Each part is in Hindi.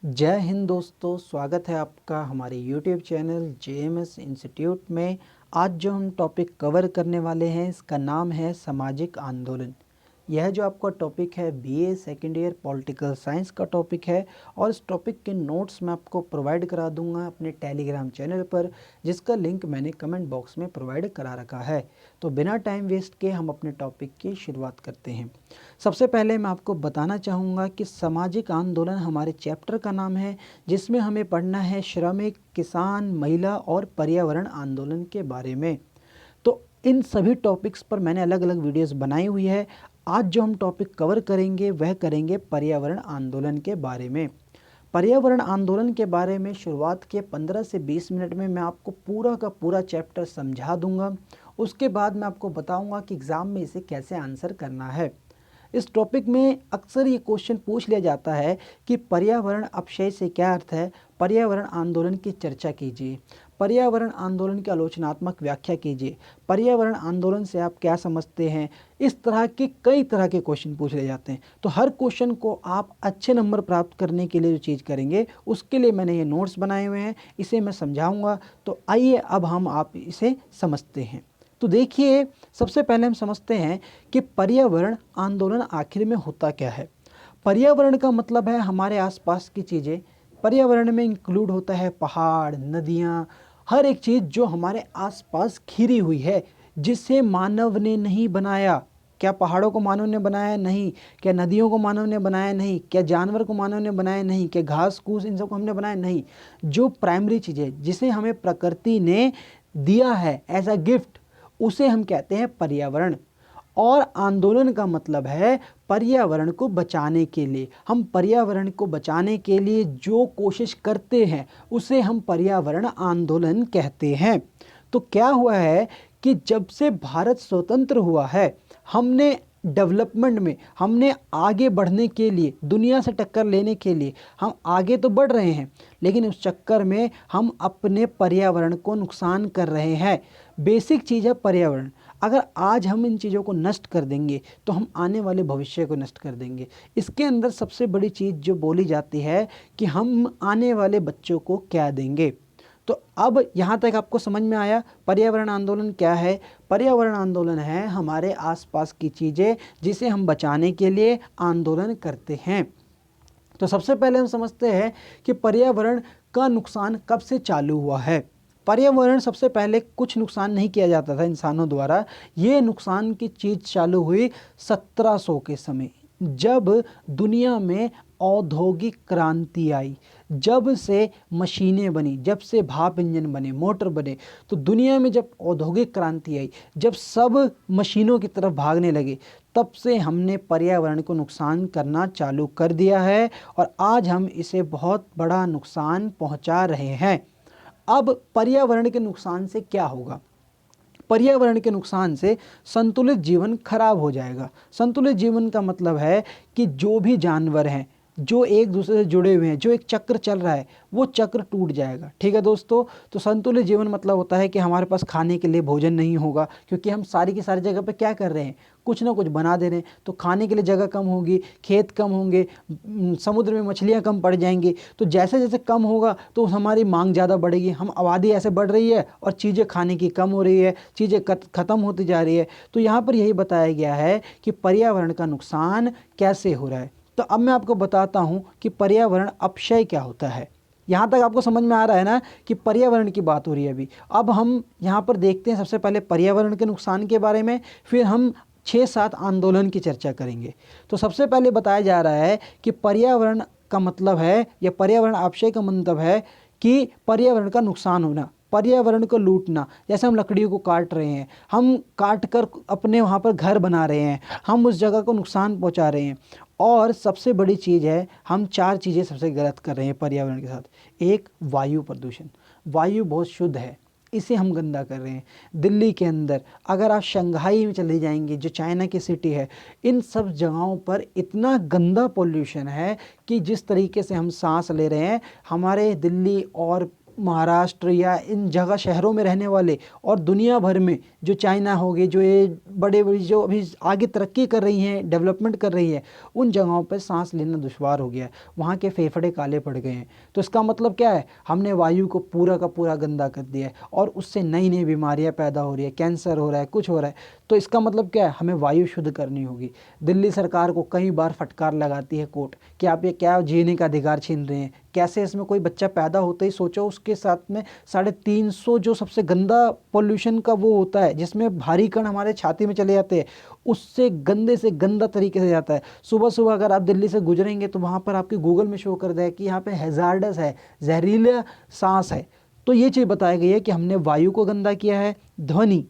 जय हिंद दोस्तों, स्वागत है आपका हमारे YouTube चैनल JMS इंस्टीट्यूट में। आज जो हम टॉपिक कवर करने वाले हैं इसका नाम है सामाजिक आंदोलन। यह जो आपका टॉपिक है BA second year political science का टॉपिक है और इस टॉपिक के नोट्स मैं आपको प्रोवाइड करा दूंगा अपने टेलीग्राम चैनल पर, जिसका लिंक मैंने कमेंट बॉक्स में प्रोवाइड करा रखा है। तो बिना टाइम वेस्ट के हम अपने टॉपिक की शुरुआत करते हैं। सबसे पहले मैं आपको बताना चाहूँगा कि सामाजिक आंदोलन हमारे चैप्टर का नाम है, जिसमें हमें पढ़ना है श्रमिक, किसान, महिला और पर्यावरण आंदोलन के बारे में। तो इन सभी टॉपिक्स पर मैंने अलग अलग वीडियोस बनाई हुई है। आज जो हम टॉपिक कवर करेंगे वह करेंगे पर्यावरण आंदोलन के बारे में। पर्यावरण आंदोलन के बारे में शुरुआत के 15 से 20 मिनट में मैं आपको पूरा का पूरा चैप्टर समझा दूंगा। उसके बाद मैं आपको बताऊंगा कि एग्ज़ाम में इसे कैसे आंसर करना है। इस टॉपिक में अक्सर ये क्वेश्चन पूछ लिया जाता है कि पर्यावरण अपक्षय से क्या अर्थ है, पर्यावरण आंदोलन की चर्चा कीजिए, पर्यावरण आंदोलन की आलोचनात्मक व्याख्या कीजिए, पर्यावरण आंदोलन से आप क्या समझते हैं। इस तरह के कई तरह के क्वेश्चन पूछ लिए जाते हैं। तो हर क्वेश्चन को आप अच्छे नंबर प्राप्त करने के लिए जो चीज़ करेंगे उसके लिए मैंने ये नोट्स बनाए हुए हैं, इसे मैं समझाऊंगा। तो आइए अब हम आप इसे समझते हैं। तो देखिए, सबसे पहले हम समझते हैं कि पर्यावरण आंदोलन आखिर में होता क्या है। पर्यावरण का मतलब है हमारे आसपास की चीज़ें। पर्यावरण में इंक्लूड होता है पहाड़, नदियाँ, हर एक चीज़ जो हमारे आसपास घिरी हुई है, जिसे मानव ने नहीं बनाया। क्या पहाड़ों को मानव ने बनाया? नहीं। क्या नदियों को मानव ने बनाया? नहीं। क्या जानवर को मानव ने बनाया? नहीं। क्या घास फूस इन सबको हमने बनाया? नहीं। जो प्राइमरी चीज़ है, जिसे हमें प्रकृति ने दिया है एज अ गिफ्ट, उसे हम कहते हैं पर्यावरण। और आंदोलन का मतलब है पर्यावरण को बचाने के लिए। हम पर्यावरण को बचाने के लिए जो कोशिश करते हैं उसे हम पर्यावरण आंदोलन कहते हैं। तो क्या हुआ है कि जब से भारत स्वतंत्र हुआ है, हमने डेवलपमेंट में, हमने आगे बढ़ने के लिए, दुनिया से टक्कर लेने के लिए हम आगे तो बढ़ रहे हैं, लेकिन उस चक्कर में हम अपने पर्यावरण को नुकसान कर रहे हैं। बेसिक चीज़ है पर्यावरण। अगर आज हम इन चीज़ों को नष्ट कर देंगे तो हम आने वाले भविष्य को नष्ट कर देंगे। इसके अंदर सबसे बड़ी चीज़ जो बोली जाती है कि हम आने वाले बच्चों को क्या देंगे। तो अब यहाँ तक आपको समझ में आया पर्यावरण आंदोलन क्या है। पर्यावरण आंदोलन है हमारे आसपास की चीज़ें जिसे हम बचाने के लिए आंदोलन करते हैं। तो सबसे पहले हम समझते हैं कि पर्यावरण का नुकसान कब से चालू हुआ है। पर्यावरण सबसे पहले कुछ नुकसान नहीं किया जाता था इंसानों द्वारा। ये नुकसान की चीज़ चालू हुई 1700 के समय, जब दुनिया में औद्योगिक क्रांति आई, जब से मशीनें बनी, जब से भाप इंजन बने, मोटर बने। तो दुनिया में जब औद्योगिक क्रांति आई, जब सब मशीनों की तरफ भागने लगे, तब से हमने पर्यावरण को नुकसान करना चालू कर दिया है और आज हम इसे बहुत बड़ा नुकसान पहुंचा रहे हैं। अब पर्यावरण के नुकसान से क्या होगा? पर्यावरण के नुकसान से संतुलित जीवन खराब हो जाएगा। संतुलित जीवन का मतलब है कि जो भी जानवर हैं, जो एक दूसरे से जुड़े हुए हैं, जो एक चक्र चल रहा है, वो चक्र टूट जाएगा। ठीक है दोस्तों। तो संतुलित जीवन मतलब होता है कि हमारे पास खाने के लिए भोजन नहीं होगा, क्योंकि हम सारी की सारी जगह पे क्या कर रहे हैं, कुछ ना कुछ बना दे रहे हैं। तो खाने के लिए जगह कम होगी, खेत कम होंगे, समुद्र में मछलियाँ कम पड़ जाएंगी। तो जैसे जैसे कम होगा तो हमारी मांग ज़्यादा बढ़ेगी। हम आबादी ऐसे बढ़ रही है और चीज़ें खाने की कम हो रही है, चीज़ें ख़त्म होती जा रही है। तो यहाँ पर यही बताया गया है कि पर्यावरण का नुकसान कैसे हो रहा है। तो अब मैं आपको बताता हूँ कि पर्यावरण अपक्षय क्या होता है। यहाँ तक आपको समझ में आ रहा है ना कि पर्यावरण की बात हो रही है अभी। अब हम यहाँ पर देखते हैं सबसे पहले पर्यावरण के नुकसान के बारे में, फिर हम 6-7 आंदोलन की चर्चा करेंगे। तो सबसे पहले बताया जा रहा है कि पर्यावरण का मतलब है, या पर्यावरण अपक्षय का मतलब है कि पर्यावरण का नुकसान होना, पर्यावरण को लूटना। जैसे हम लकड़ियों को काट रहे हैं, हम काट कर अपने वहाँ पर घर बना रहे हैं, हम उस जगह को नुकसान पहुँचा रहे हैं। और सबसे बड़ी चीज़ है, हम 4 चीज़ें सबसे गलत कर रहे हैं पर्यावरण के साथ। एक, वायु प्रदूषण। वायु बहुत शुद्ध है, इसे हम गंदा कर रहे हैं। दिल्ली के अंदर अगर आप शंघाई में चले जाएंगे, जो चाइना की सिटी है, इन सब जगहों पर इतना गंदा पोल्यूशन है कि जिस तरीके से हम सांस ले रहे हैं, हमारे दिल्ली और महाराष्ट्र या इन जगह शहरों में रहने वाले और दुनिया भर में जो चाइना हो गई, जो ये बड़े बड़ी जो अभी आगे तरक्की कर रही हैं, डेवलपमेंट कर रही है, उन जगहों पर सांस लेना दुश्वार हो गया है, वहाँ के फेफड़े काले पड़ गए हैं। तो इसका मतलब क्या है, हमने वायु को पूरा का पूरा गंदा कर दिया है और उससे नई नई बीमारियाँ पैदा हो रही है, कैंसर हो रहा है, कुछ हो रहा है। तो इसका मतलब क्या है, हमें वायु शुद्ध करनी होगी। दिल्ली सरकार को कई बार फटकार लगाती है कोर्ट कि आप ये क्या जीने का अधिकार छीन रहे हैं, कैसे इसमें कोई बच्चा पैदा होते ही सोचो उसके साथ में 350 जो सबसे गंदा पोल्यूशन का वो होता है जिसमें भारी कण हमारे छाती में चले जाते हैं, उससे गंदे से गंदा तरीके से जाता है। सुबह सुबह अगर आप दिल्ली से गुजरेंगे तो वहाँ पर आपके गूगल में शो कर दे कि यहाँ पे हैजार्डस है, जहरीला सांस है। तो ये चीज़ बताई गई है कि हमने वायु को गंदा किया है। ध्वनि,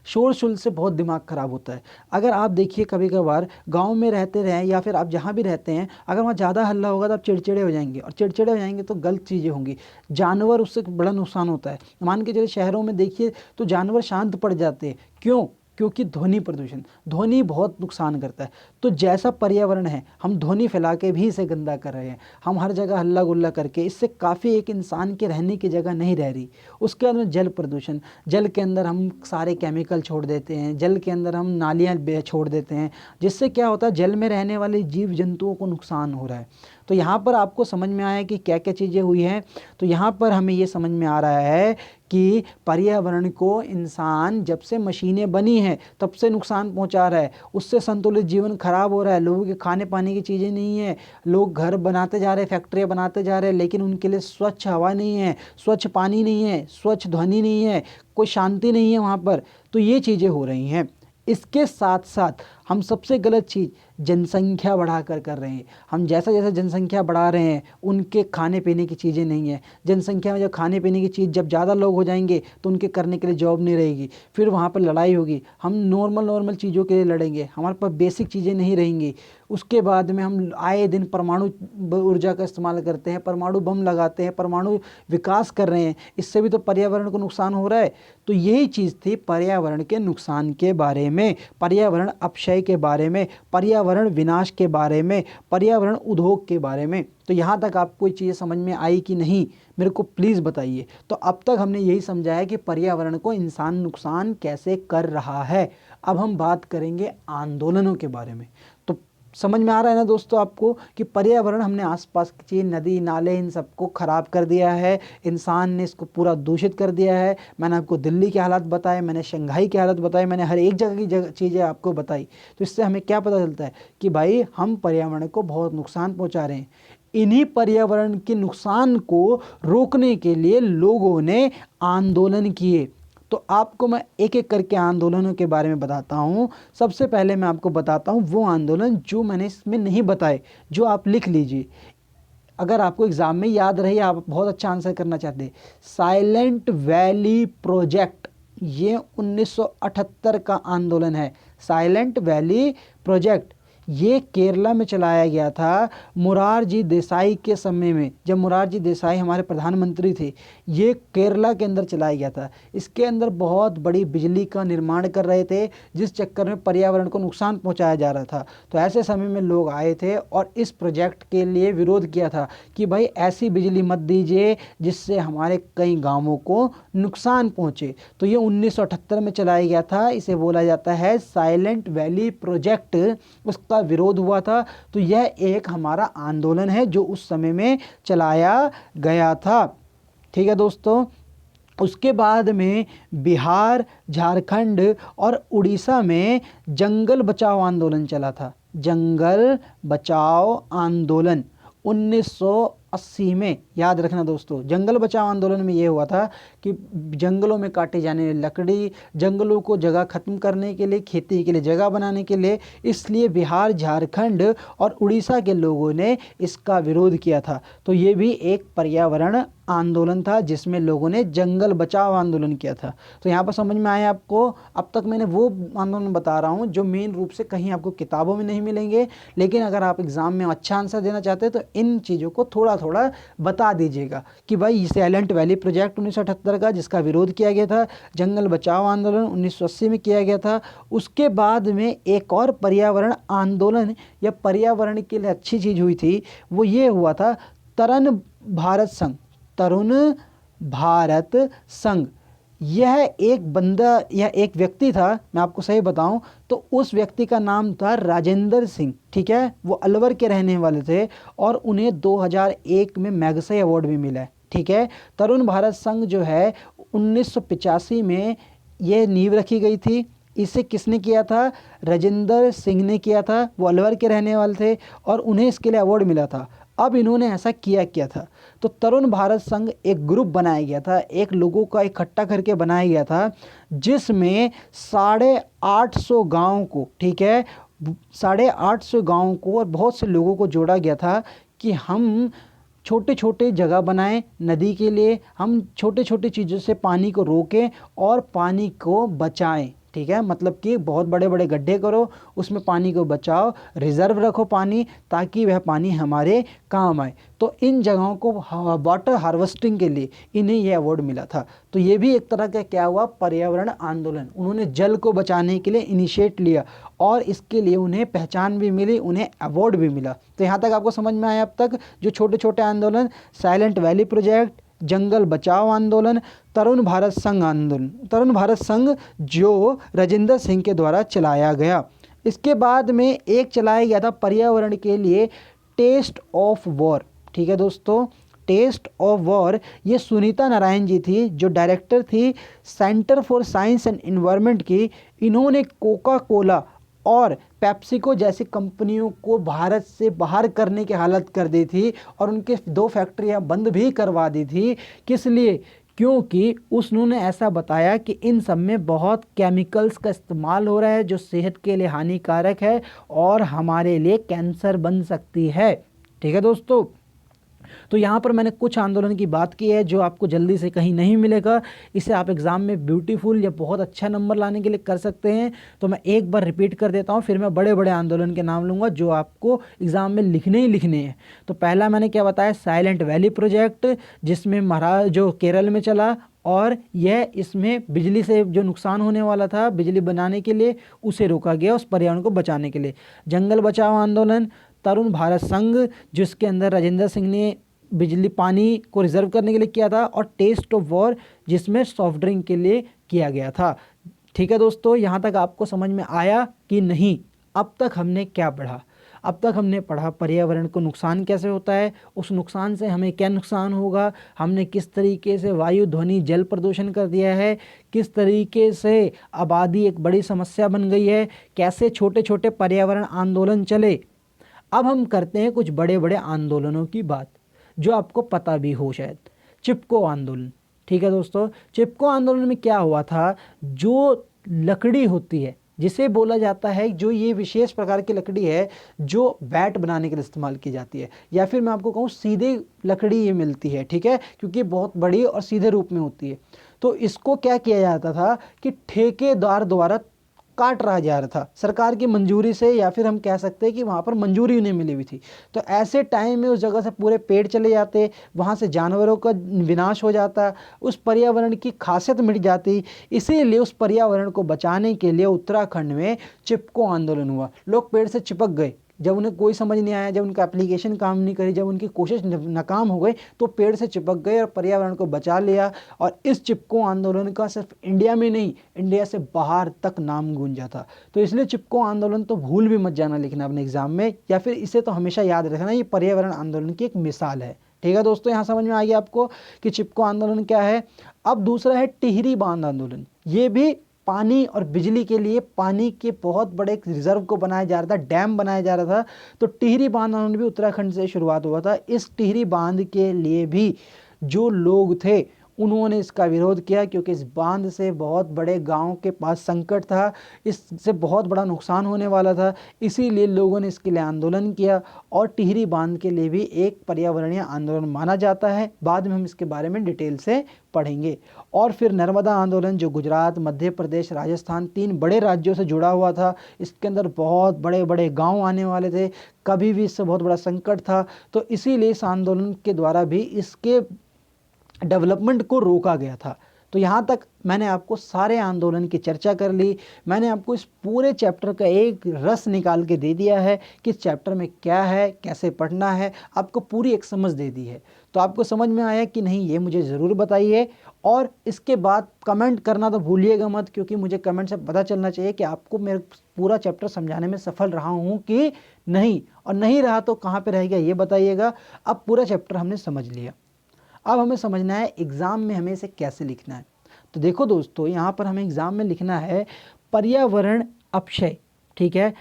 शोर शुल से बहुत दिमाग ख़राब होता है। अगर आप देखिए कभी कभार गांव में रहते रहें या फिर आप जहाँ भी रहते हैं, अगर वहाँ ज़्यादा हल्ला होगा तो आप चिड़चिड़े हो जाएंगे, और चिड़चिड़े हो जाएंगे तो गलत चीज़ें होंगी, जानवर उससे बड़ा नुकसान होता है। मान के चलिए शहरों में देखिए तो जानवर शांत पड़ जाते हैं, क्यों? क्योंकि ध्वनि प्रदूषण, ध्वनि बहुत नुकसान करता है। तो जैसा पर्यावरण है, हम ध्वनि फैला के भी इसे गंदा कर रहे हैं। हम हर जगह हल्ला गुल्ला करके इससे काफ़ी एक इंसान के रहने की जगह नहीं रह रही। उसके अंदर जल प्रदूषण, जल के अंदर हम सारे केमिकल छोड़ देते हैं, जल के अंदर हम नालियाँ छोड़ देते हैं, जिससे क्या होता है, जल में रहने वाले जीव जंतुओं को नुकसान हो रहा है। तो यहाँ पर आपको समझ में आया कि क्या क्या चीज़ें हुई हैं। तो यहाँ पर हमें ये समझ में आ रहा है कि पर्यावरण को इंसान जब से मशीनें बनी हैं तब से नुकसान पहुँचा रहा है, उससे संतुलित जीवन खराब हो रहा है। लोगों के खाने पाने की चीज़ें नहीं है, लोग घर बनाते जा रहे हैं, फैक्ट्रियाँ बनाते जा रहे हैं, लेकिन उनके लिए स्वच्छ हवा नहीं है, स्वच्छ पानी नहीं है, स्वच्छ ध्वनि नहीं है, कोई शांति नहीं है वहाँ पर। तो ये चीज़ें हो रही हैं। इसके साथ साथ हम सबसे गलत चीज़ जनसंख्या बढ़ाकर कर रहे हैं। हम जैसा जैसा जनसंख्या बढ़ा रहे हैं, उनके खाने पीने की चीज़ें नहीं है। जनसंख्या में जब खाने पीने की चीज़, जब ज़्यादा लोग हो जाएंगे तो उनके करने के लिए जॉब नहीं रहेगी, फिर वहाँ पर लड़ाई होगी। हम नॉर्मल चीज़ों के लिए लड़ेंगे, हमारे पास बेसिक चीज़ें नहीं रहेंगी। उसके बाद में हम आए दिन परमाणु ऊर्जा का इस्तेमाल करते हैं, परमाणु बम लगाते हैं, परमाणु विकास कर रहे हैं, इससे भी तो पर्यावरण को नुकसान हो रहा है। तो यही चीज़ थी पर्यावरण के नुकसान के बारे में, पर्यावरण अपक्षय के बारे में, पर्यावरण विनाश के बारे में, पर्यावरण उद्योग के बारे में। तो यहाँ तक आपको ये चीज़ें समझ में आई कि नहीं, मेरे को प्लीज़ बताइए। तो अब तक हमने यही समझा है कि पर्यावरण को इंसान नुकसान कैसे कर रहा है। अब हम बात करेंगे आंदोलनों के बारे में। तो समझ में आ रहा है ना दोस्तों आपको कि पर्यावरण, हमने आसपास की चीज़, नदी नाले, इन सबको ख़राब कर दिया है, इंसान ने इसको पूरा दूषित कर दिया है। मैंने आपको दिल्ली के हालात बताए, मैंने शंघाई के हालात बताए, मैंने हर एक जगह की चीज़ें आपको बताई। तो इससे हमें क्या पता चलता है कि भाई हम पर्यावरण को बहुत नुकसान पहुँचा रहे हैं। इन्हीं पर्यावरण के नुकसान को रोकने के लिए लोगों ने आंदोलन किए। तो आपको मैं एक एक करके आंदोलनों के बारे में बताता हूँ। सबसे पहले मैं आपको बताता हूँ वो आंदोलन जो मैंने इसमें नहीं बताए, जो आप लिख लीजिए, अगर आपको एग्ज़ाम में याद रहे, आप बहुत अच्छा आंसर करना चाहते हैं। साइलेंट वैली प्रोजेक्ट, ये 1978 का आंदोलन है। साइलेंट वैली प्रोजेक्ट ये केरला में चलाया गया था मोरारजी देसाई के समय में, जब मोरारजी देसाई हमारे प्रधानमंत्री थे। ये केरला के अंदर चलाया गया था। इसके अंदर बहुत बड़ी बिजली का निर्माण कर रहे थे, जिस चक्कर में पर्यावरण को नुकसान पहुंचाया जा रहा था। तो ऐसे समय में लोग आए थे और इस प्रोजेक्ट के लिए विरोध किया था कि भाई ऐसी बिजली मत दीजिए जिससे हमारे कई गाँवों को नुकसान पहुँचे। तो ये 1978 में चलाया गया था। इसे बोला जाता है साइलेंट वैली प्रोजेक्ट। उसका विरोध हुआ था। तो यह एक हमारा आंदोलन है जो उस समय में चलाया गया था। ठीक है दोस्तों। उसके बाद में बिहार, झारखंड और उड़ीसा में जंगल बचाओ आंदोलन चला था। जंगल बचाओ आंदोलन 1980 में। याद रखना दोस्तों, जंगल बचाओ आंदोलन में ये हुआ था कि जंगलों में काटे जाने वाली लकड़ी, जंगलों को जगह ख़त्म करने के लिए, खेती के लिए जगह बनाने के लिए, इसलिए बिहार, झारखंड और उड़ीसा के लोगों ने इसका विरोध किया था। तो ये भी एक पर्यावरण आंदोलन था जिसमें लोगों ने जंगल बचाओ आंदोलन किया था। तो यहाँ पर समझ में आया आपको। अब तक मैंने वो आंदोलन बता रहा हूँ जो मेन रूप से कहीं आपको किताबों में नहीं मिलेंगे, लेकिन अगर आप एग्ज़ाम में अच्छा आंसर देना चाहते हैं तो इन चीज़ों को थोड़ा थोड़ा बता दीजिएगा कि भाई साइलेंट वैली प्रोजेक्ट 1978 का, जिसका विरोध किया गया था, जंगल बचाओ आंदोलन 1980 में किया गया था। उसके बाद में एक और पर्यावरण आंदोलन या पर्यावरण के लिए अच्छी चीज़ हुई थी, वो ये हुआ था तरण भारत संघ। तरुण भारत संघ। यह एक व्यक्ति था, मैं आपको सही बताऊं तो उस व्यक्ति का नाम था राजेंद्र सिंह, ठीक है। वो अलवर के रहने वाले थे और उन्हें 2001 में मैगसेसे अवार्ड भी मिला है, ठीक है। तरुण भारत संघ जो है 1985 में ये नींव रखी गई थी। इसे किसने किया था? राजेंद्र सिंह ने किया था। वो अलवर के रहने वाले थे और उन्हें इसके लिए अवार्ड मिला था। अब इन्होंने ऐसा किया था तो तरुण भारत संघ एक ग्रुप बनाया गया था, एक लोगों का इकट्ठा करके बनाया गया था, जिसमें 850 गाँव को, ठीक है, 850 गाँव को और बहुत से लोगों को जोड़ा गया था कि हम छोटे छोटे जगह बनाएं नदी के लिए, हम छोटे छोटे चीज़ों से पानी को रोकें और पानी को बचाएं, ठीक है। मतलब कि बहुत बड़े बड़े गड्ढे करो, उसमें पानी को बचाओ, रिजर्व रखो पानी, ताकि वह पानी हमारे काम आए। तो इन जगहों को वाटर हार्वेस्टिंग के लिए इन्हें यह अवार्ड मिला था। तो ये भी एक तरह का क्या हुआ? पर्यावरण आंदोलन। उन्होंने जल को बचाने के लिए इनिशिएट लिया और इसके लिए उन्हें पहचान भी मिली, उन्हें अवार्ड भी मिला। तो यहाँ तक आपको समझ में आया अब तक जो छोटे छोटे आंदोलन, साइलेंट वैली प्रोजेक्ट, जंगल बचाओ आंदोलन, तरुण भारत संघ आंदोलन, तरुण भारत संघ जो राजेंद्र सिंह के द्वारा चलाया गया। इसके बाद में एक चलाया गया था पर्यावरण के लिए टेस्ट ऑफ वॉर, ठीक है दोस्तों। टेस्ट ऑफ वॉर ये सुनीता नारायण जी थी जो डायरेक्टर थी centre for science and environment की। इन्होंने कोका कोला और पेप्सिको जैसी कंपनियों को भारत से बाहर करने की हालत कर दी थी और उनके 2 फैक्ट्रियां बंद भी करवा दी थी। किस लिए? क्योंकि उन्होंने ऐसा बताया कि इन सब में बहुत केमिकल्स का इस्तेमाल हो रहा है जो सेहत के लिए हानिकारक है और हमारे लिए कैंसर बन सकती है, ठीक है दोस्तों। तो यहाँ पर मैंने कुछ आंदोलन की बात की है जो आपको जल्दी से कहीं नहीं मिलेगा। इसे आप एग्ज़ाम में ब्यूटीफुल या बहुत अच्छा नंबर लाने के लिए कर सकते हैं। तो मैं एक बार रिपीट कर देता हूँ, फिर मैं बड़े बड़े आंदोलन के नाम लूँगा जो आपको एग्ज़ाम में लिखने ही लिखने हैं। तो पहला मैंने क्या बताया? साइलेंट वैली प्रोजेक्ट, जिसमें महाराज जो केरल में चला और यह इसमें बिजली से जो नुकसान होने वाला था बिजली बनाने के लिए उसे रोका गया, उस पर्यावरण को बचाने के लिए। जंगल बचाओ आंदोलन, तरुण भारत संघ जिसके अंदर राजेंद्र सिंह ने बिजली पानी को रिजर्व करने के लिए किया था, और टेस्ट ऑफ वॉर जिसमें सॉफ्ट ड्रिंक के लिए किया गया था। ठीक है दोस्तों, यहाँ तक आपको समझ में आया कि नहीं? अब तक हमने क्या पढ़ा? अब तक हमने पढ़ा पर्यावरण को नुकसान कैसे होता है, उस नुकसान से हमें क्या नुकसान होगा, हमने किस तरीके से वायु ध्वनि जल प्रदूषण कर दिया है, किस तरीके से आबादी एक बड़ी समस्या बन गई है, कैसे छोटे छोटे पर्यावरण आंदोलन चले। अब हम करते हैं कुछ बड़े बड़े आंदोलनों की बात जो आपको पता भी हो शायद। चिपको आंदोलन, ठीक है दोस्तों। चिपको आंदोलन में क्या हुआ था? जो लकड़ी होती है जिसे बोला जाता है, जो ये विशेष प्रकार की लकड़ी है जो बैट बनाने के लिए इस्तेमाल की जाती है, या फिर मैं आपको कहूँ सीधे लकड़ी ये मिलती है, ठीक है, क्योंकि बहुत बड़ी और सीधे रूप में होती है। तो इसको क्या किया जाता था कि ठेकेदार द्वारा काट रहा जा रहा था सरकार की मंजूरी से, या फिर हम कह सकते हैं कि वहाँ पर मंजूरी उन्हें मिली हुई थी। तो ऐसे टाइम में उस जगह से पूरे पेड़ चले जाते, वहाँ से जानवरों का विनाश हो जाता, उस पर्यावरण की खासियत मिट जाती। इसीलिए उस पर्यावरण को बचाने के लिए उत्तराखंड में चिपको आंदोलन हुआ। लोग पेड़ से चिपक गए, जब उन्हें कोई समझ नहीं आया, जब उनका एप्लीकेशन काम नहीं करी, जब उनकी कोशिश नाकाम हो गई, तो पेड़ से चिपक गए और पर्यावरण को बचा लिया। और इस चिपको आंदोलन का सिर्फ इंडिया में नहीं, इंडिया से बाहर तक नाम गूंजा था। तो इसलिए चिपको आंदोलन तो भूल भी मत जाना लिखना अपने एग्जाम में, या फिर इसे तो हमेशा याद रखना, ये पर्यावरण आंदोलन की एक मिसाल है। ठीक है दोस्तों, यहाँ समझ में आ गया आपको कि चिपको आंदोलन क्या है। अब दूसरा है टिहरी बांध आंदोलन। ये भी पानी और बिजली के लिए पानी के बहुत बड़े एक रिजर्व को बनाया जा रहा था, डैम बनाया जा रहा था। तो टिहरी बांध आंदोलन भी उत्तराखंड से शुरुआत हुआ था। इस टिहरी बांध के लिए भी जो लोग थे उन्होंने इसका विरोध किया, क्योंकि इस बांध से बहुत बड़े गांव के पास संकट था, इससे बहुत बड़ा नुकसान होने वाला था। इसीलिए लोगों ने इसके लिए आंदोलन किया, और टिहरी बांध के लिए भी एक पर्यावरणीय आंदोलन माना जाता है। बाद में हम इसके बारे में डिटेल से पढ़ेंगे। और फिर नर्मदा आंदोलन जो गुजरात, मध्य प्रदेश, राजस्थान 3 बड़े राज्यों से जुड़ा हुआ था। इसके अंदर बहुत बड़े बड़े गांव आने वाले थे, कभी भी इससे बहुत बड़ा संकट था। तो इसीलिए इस आंदोलन के द्वारा भी इसके डेवलपमेंट को रोका गया था। तो यहाँ तक मैंने आपको सारे आंदोलन की चर्चा कर ली। मैंने आपको इस पूरे चैप्टर का एक रस निकाल के दे दिया है कि इस चैप्टर में क्या है, कैसे पढ़ना है, आपको पूरी एक समझ दे दी है। तो आपको समझ में आया कि नहीं, ये मुझे ज़रूर बताइए। और इसके बाद कमेंट करना तो भूलिएगा मत, क्योंकि मुझे कमेंट से पता चलना चाहिए कि आपको मेरे पूरा चैप्टर समझाने में सफल रहा हूँ कि नहीं, और नहीं रहा तो कहाँ पे रह गया ये बताइएगा। अब पूरा चैप्टर हमने समझ लिया, अब हमें समझना है एग्ज़ाम में हमें इसे कैसे लिखना है। तो देखो दोस्तों, यहाँ पर हमें एग्ज़ाम में लिखना है पर्यावरण अपक्षय, ठीक है।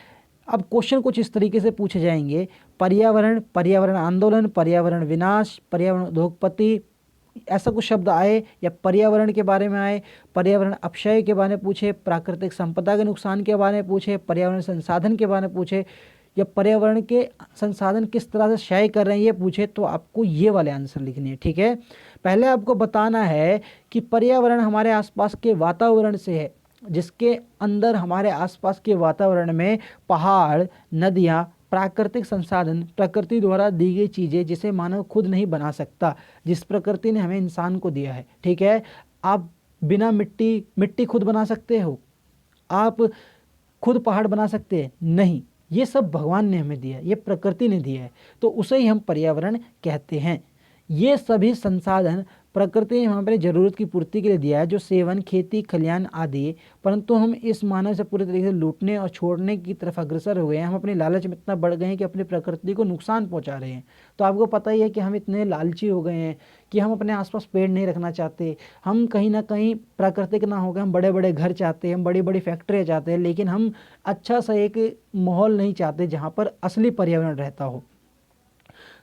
अब क्वेश्चन कुछ इस तरीके से पूछे जाएंगे, पर्यावरण, पर्यावरण आंदोलन, पर्यावरण विनाश, पर्यावरण उद्योगपति, ऐसा कुछ शब्द आए, या पर्यावरण के बारे में आए, पर्यावरण अपक्षय के बारे में पूछे, प्राकृतिक संपदा के नुकसान के बारे में पूछे, पर्यावरण संसाधन के बारे में पूछे, या पर्यावरण के संसाधन किस तरह से क्षय कर रहे हैं ये पूछे, तो आपको ये वाले आंसर लिखने हैं, ठीक है। पहले आपको बताना है कि पर्यावरण हमारे आसपास के वातावरण से है, जिसके अंदर हमारे आसपास के वातावरण में पहाड़, नदियाँ, प्राकृतिक संसाधन, प्रकृति द्वारा दी गई चीज़ें जिसे मानव खुद नहीं बना सकता, जिस प्रकृति ने हमें इंसान को दिया है, ठीक है। आप बिना मिट्टी खुद बना सकते हो? आप खुद पहाड़ बना सकते हैं? नहीं, ये सब भगवान ने हमें दिया है, ये प्रकृति ने दिया है, तो उसे ही हम पर्यावरण कहते हैं। ये सभी संसाधन प्रकृति ने हमारे ज़रूरत की पूर्ति के लिए दिया है, जो सेवन, खेती, खलियान आदि, परंतु हम इस मानव से पूरी तरीके से लूटने और छोड़ने की तरफ अग्रसर हो गए हैं। हम अपनी लालच में इतना बढ़ गए हैं कि अपनी प्रकृति को नुकसान पहुंचा रहे हैं। तो आपको पता ही है कि हम इतने लालची हो गए हैं कि हम अपने आसपास पेड़ नहीं रखना चाहते, हम कहीं ना कहीं प्राकृतिक ना हो गए, हम बड़े बड़े घर चाहते हैं, हम बड़ी बड़ी फैक्ट्रियाँ चाहते हैं, लेकिन हम अच्छा सा एक माहौल नहीं चाहते जहाँ पर असली पर्यावरण रहता हो।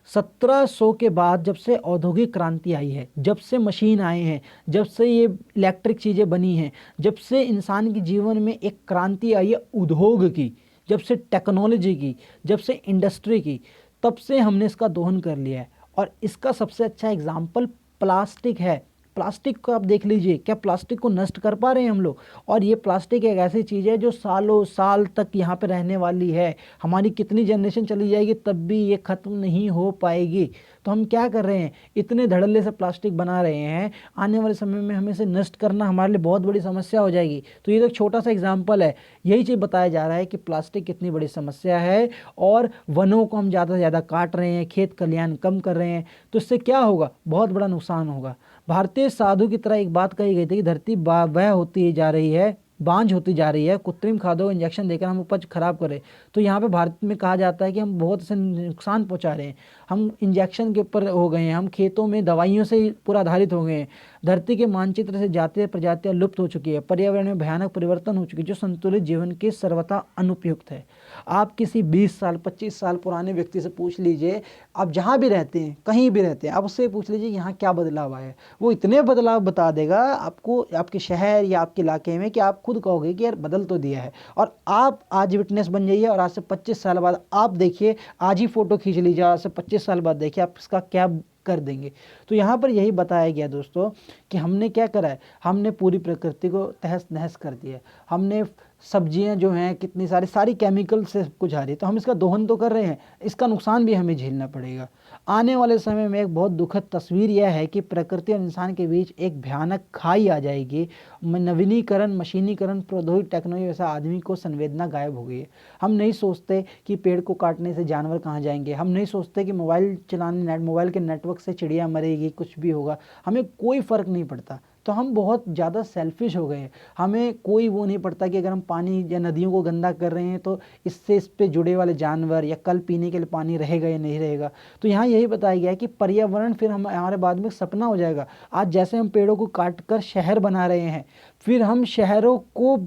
1700 के बाद जब से औद्योगिक क्रांति आई है, जब से मशीन आए हैं, जब से ये इलेक्ट्रिक चीज़ें बनी हैं, जब से इंसान के जीवन में एक क्रांति आई है उद्योग की, जब से टेक्नोलॉजी की, जब से इंडस्ट्री की, तब से हमने इसका दोहन कर लिया है। और इसका सबसे अच्छा एग्जाम्पल प्लास्टिक है। प्लास्टिक को आप देख लीजिए, क्या प्लास्टिक को नष्ट कर पा रहे हैं हम लोग? और ये प्लास्टिक एक ऐसी चीज़ है जो सालों साल तक यहाँ पे रहने वाली है, हमारी कितनी जनरेशन चली जाएगी तब भी ये ख़त्म नहीं हो पाएगी। तो हम क्या कर रहे हैं, इतने धड़ल्ले से प्लास्टिक बना रहे हैं, आने वाले समय में हमें इसे नष्ट करना हमारे लिए बहुत बड़ी समस्या हो जाएगी। तो ये तो एक छोटा सा एग्जाम्पल है, यही चीज़ बताया जा रहा है कि प्लास्टिक कितनी बड़ी समस्या है, और वनों को हम ज़्यादा से ज़्यादा काट रहे हैं, खेत खलियान कम कर रहे हैं, तो इससे क्या होगा, बहुत बड़ा नुकसान होगा। भारतीय साधु की तरह एक बात कही गई थी कि धरती वह होती जा रही है, बांझ होती जा रही है, कृत्रिम खादों का इंजेक्शन देकर हम उपज खराब करें। तो यहाँ पे भारत में कहा जाता है कि हम बहुत से नुकसान पहुँचा रहे हैं, हम इंजेक्शन के ऊपर हो गए हैं, हम खेतों में दवाइयों से ही पूरा आधारित हो गए हैं, धरती के मानचित्र से जातीय प्रजातियाँ लुप्त हो चुकी है, पर्यावरण में भयानक परिवर्तन हो चुकी है, जो संतुलित जीवन के सर्वथा अनुपयुक्त है। आप किसी 20 साल 25 साल पुराने व्यक्ति से पूछ लीजिए, आप जहाँ भी रहते हैं, कहीं भी रहते हैं, आप उससे पूछ लीजिए यहाँ क्या बदलाव आया है, वो इतने बदलाव बता देगा आपको, आपके शहर या आपके इलाके में, कि आप खुद कहोगे कि यार बदल तो दिया है। और आप आज विटनेस बन जाइए और आज से 25 साल बाद आप देखिए, आज ही फोटो खींच लीजिए, आज से 25 साल बाद देखिए आप इसका क्या कर देंगे। तो यहाँ पर यही बताया गया दोस्तों कि हमने क्या करा है, हमने पूरी प्रकृति को तहस नहस कर दिया। हमने सब्जियां जो हैं कितनी सारी केमिकल से कुछ आ रही है, तो हम इसका दोहन तो कर रहे हैं, इसका नुकसान भी हमें झेलना पड़ेगा। आने वाले समय में एक बहुत दुखद तस्वीर यह है कि प्रकृति और इंसान के बीच एक भयानक खाई आ जाएगी। नवीनीकरण, मशीनीकरण, प्रौद्योगिक टेक्नोलॉजी वैसा आदमी को संवेदना गायब हो गई है। हम नहीं सोचते कि पेड़ को काटने से जानवर कहाँ जाएंगे, हम नहीं सोचते कि मोबाइल चलाने मोबाइल के नेटवर्क से चिड़िया मरेगी, कुछ भी होगा, हमें कोई फ़र्क नहीं पड़ता। तो हम बहुत ज़्यादा सेल्फिश हो गए, हमें कोई वो नहीं पड़ता कि अगर हम पानी या नदियों को गंदा कर रहे हैं तो इससे इस पे जुड़े वाले जानवर या कल पीने के लिए पानी रहेगा या नहीं रहेगा। तो यहाँ यही बताया गया है कि पर्यावरण फिर हम हमारे बाद में सपना हो जाएगा। आज जैसे हम पेड़ों को काट कर शहर बना रहे हैं, फिर हम शहरों को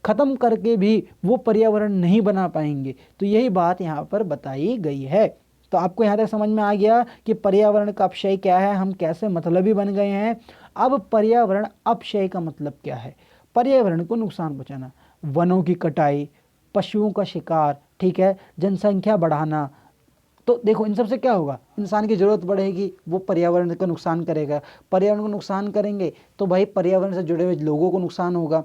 ख़त्म करके भी वो पर्यावरण नहीं बना पाएंगे। तो यही बात यहाँ पर बताई गई है। तो आपको यहाँ तक समझ में आ गया कि पर्यावरण का अपक्षय क्या है, हम कैसे मतलबी बन गए हैं। अब पर्यावरण अपक्षय का मतलब क्या है, पर्यावरण को नुकसान पहुँचाना, वनों की कटाई, पशुओं का शिकार, ठीक है, जनसंख्या बढ़ाना। तो देखो इन सब से क्या होगा, इंसान की ज़रूरत बढ़ेगी, वो पर्यावरण को नुकसान करेगा, पर्यावरण को नुकसान करेंगे तो भाई पर्यावरण से जुड़े हुए लोगों को नुकसान होगा।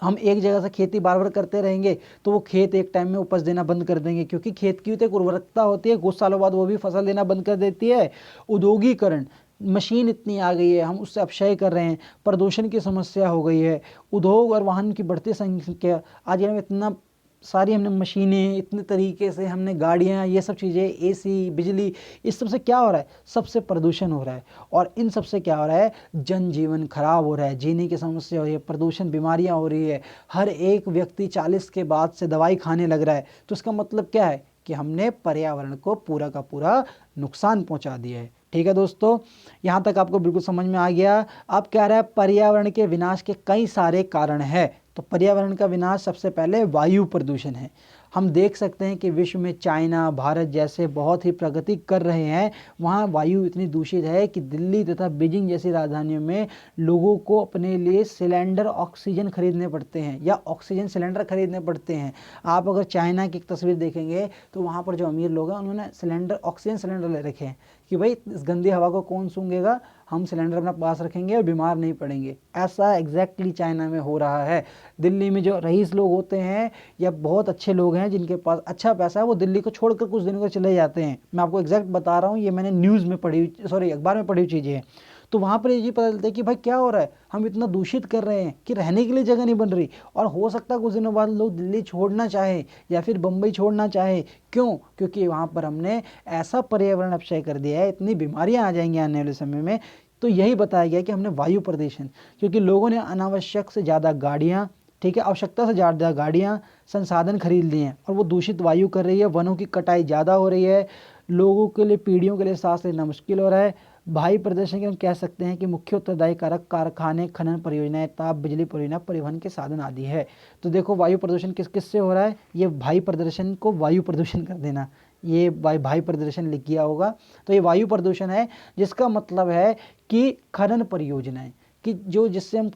हम एक जगह से खेती बार बार करते रहेंगे तो वो खेत एक टाइम में उपज देना बंद कर देंगे, क्योंकि खेत की तो एक उर्वरकता होती है, कुछ सालों बाद वो भी फसल देना बंद कर देती है। औद्योगिकरण, मशीन इतनी आ गई है, हम उससे अपक्षय कर रहे हैं, प्रदूषण की समस्या हो गई है, उद्योग और वाहन की बढ़ती संख्या, आज हम इतना सारी हमने मशीनें, इतने तरीके से हमने गाड़ियाँ, ये सब चीज़ें, एसी, बिजली, इस सब से क्या हो रहा है, सबसे प्रदूषण हो रहा है। और इन सब से क्या हो रहा है, जनजीवन खराब हो रहा है, जीने की समस्या हो रही है, प्रदूषण, बीमारियाँ हो रही है, हर एक व्यक्ति 40 के बाद से दवाई खाने लग रहा है। तो इसका मतलब क्या है कि हमने पर्यावरण को पूरा का पूरा नुकसान पहुंचा दिया है। ठीक है दोस्तों, यहाँ तक आपको बिल्कुल समझ में आ गया। अब कह रहा है पर्यावरण के विनाश के कई सारे कारण हैं। तो पर्यावरण का विनाश सबसे पहले वायु प्रदूषण है। हम देख सकते हैं कि विश्व में चाइना, भारत जैसे बहुत ही प्रगति कर रहे हैं, वहाँ वायु इतनी दूषित है कि दिल्ली तथा बीजिंग जैसी राजधानियों में लोगों को अपने लिए सिलेंडर ऑक्सीजन खरीदने पड़ते हैं या ऑक्सीजन सिलेंडर खरीदने पड़ते हैं। आप अगर चाइना की एक तस्वीर देखेंगे तो वहाँ पर जो अमीर लोग हैं उन्होंने सिलेंडर, ऑक्सीजन सिलेंडर ले रखे हैं कि भाई इस गंदी हवा को कौन सूंघेगा, हम सिलेंडर अपना पास रखेंगे और बीमार नहीं पड़ेंगे। ऐसा एग्जैक्टली चाइना में हो रहा है। दिल्ली में जो रईस लोग होते हैं या बहुत अच्छे लोग हैं जिनके पास अच्छा पैसा है, वो दिल्ली को छोड़कर कुछ दिनों को चले जाते हैं। मैं आपको एग्जैक्ट बता रहा हूँ, ये मैंने न्यूज़ में पढ़ी, अखबार में पढ़ी हुई चीज़ें हैं। तो वहाँ पर ये पता चलता है कि भाई क्या हो रहा है, हम इतना दूषित कर रहे हैं कि रहने के लिए जगह नहीं बन रही। और हो सकता है कुछ दिनों बाद लोग दिल्ली छोड़ना चाहे या फिर बम्बई छोड़ना चाहे। क्यों? क्योंकि वहाँ पर हमने ऐसा पर्यावरण अपक्षय कर दिया है, इतनी बीमारियाँ आ जाएंगी आने वाले समय में। तो यही बताया गया कि हमने वायु प्रदूषण, क्योंकि लोगों ने अनावश्यक से ज़्यादा गाड़ियाँ, ठीक है, आवश्यकता से ज़्यादा गाड़ियाँ, संसाधन खरीद लिए हैं और वो दूषित वायु कर रही है। वनों की कटाई ज़्यादा हो रही है, लोगों के लिए, पीढ़ियों के लिए सांस लेना मुश्किल हो रहा है। भारी प्रदूषण के हम कह सकते हैं कि मुख्य उत्तरदायी कारक कारखाने, खनन परियोजनाएं, ताप बिजली परियोजना, परिवहन के साधन आदि है। तो देखो वायु प्रदूषण किस किस से हो रहा है, ये भारी प्रदूषण को वायु प्रदूषण कर देना, ये भारी प्रदूषण लिख गया होगा। तो ये वायु प्रदूषण है, जिसका मतलब है कि खनन परियोजनाएं, कि जो जिससे हम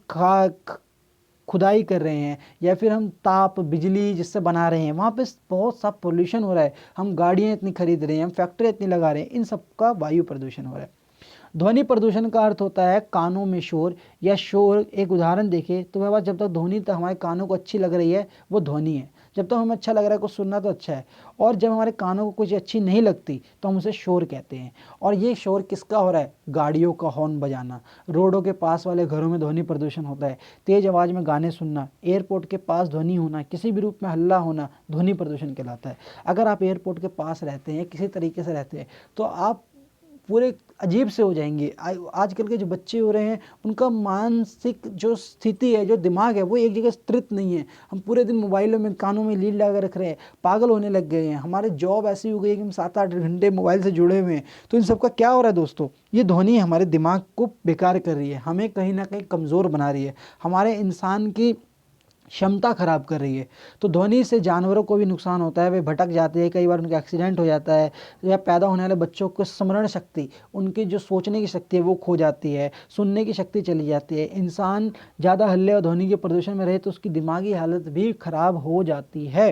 खुदाई कर रहे हैं या फिर हम ताप बिजली जिससे बना रहे हैं, वहाँ पे बहुत सा पोल्यूशन हो रहा है। हम गाड़ियाँ इतनी खरीद रहे हैं, हम फैक्ट्री इतनी लगा रहे हैं, इन सब का वायु प्रदूषण हो रहा है। ध्वनि प्रदूषण का अर्थ होता है कानों में शोर या शोर। एक उदाहरण देखें तो वह जब तक ध्वनि तो हमारे कानों को अच्छी लग रही है, वो ध्वनि है। जब तक हमें अच्छा लग रहा है कुछ सुनना तो अच्छा है, और जब हमारे कानों को कुछ अच्छी नहीं लगती तो हम उसे शोर कहते हैं। और ये शोर किसका हो रहा है? गाड़ियों का हॉर्न बजाना, रोडों के पास वाले घरों में ध्वनि प्रदूषण होता है, तेज आवाज़ में गाने सुनना, एयरपोर्ट के पास ध्वनि होना, किसी भी रूप में हल्ला होना ध्वनि प्रदूषण कहलाता है। अगर आप एयरपोर्ट के पास रहते हैं, किसी तरीके से रहते हैं, तो आप पूरे अजीब से हो जाएंगे। आजकल के जो बच्चे हो रहे हैं उनका मानसिक जो स्थिति है, जो दिमाग है, वो एक जगह स्थित नहीं है। हम पूरे दिन मोबाइलों में, कानों में लीड लगा रख रहे हैं, पागल होने लग गए हैं। हमारे जॉब ऐसी हो गई है कि हम 7-8 घंटे मोबाइल से जुड़े हुए हैं। तो इन सबका क्या हो रहा है दोस्तों? ये ध्वनि हमारे दिमाग को बेकार कर रही है, हमें कहीं ना कहीं कमज़ोर बना रही है, हमारे इंसान की क्षमता खराब कर रही है। तो ध्वनि से जानवरों को भी नुकसान होता है, वे भटक जाते हैं, कई बार उनका एक्सीडेंट हो जाता है, या पैदा होने वाले बच्चों को स्मरण शक्ति, उनकी जो सोचने की शक्ति है वो खो जाती है, सुनने की शक्ति चली जाती है। इंसान ज़्यादा हल्ले और ध्वनि के प्रदूषण में रहे तो उसकी दिमागी हालत भी खराब हो जाती है।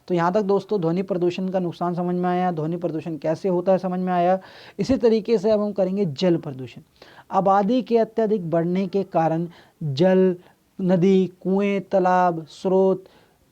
तो यहाँ तक दोस्तों ध्वनि प्रदूषण का नुकसान समझ में आया, ध्वनि प्रदूषण कैसे होता है समझ में आया। इसी तरीके से अब हम करेंगे जल प्रदूषण। आबादी के अत्यधिक बढ़ने के कारण जल, नदी, कुएं, तालाब, स्रोत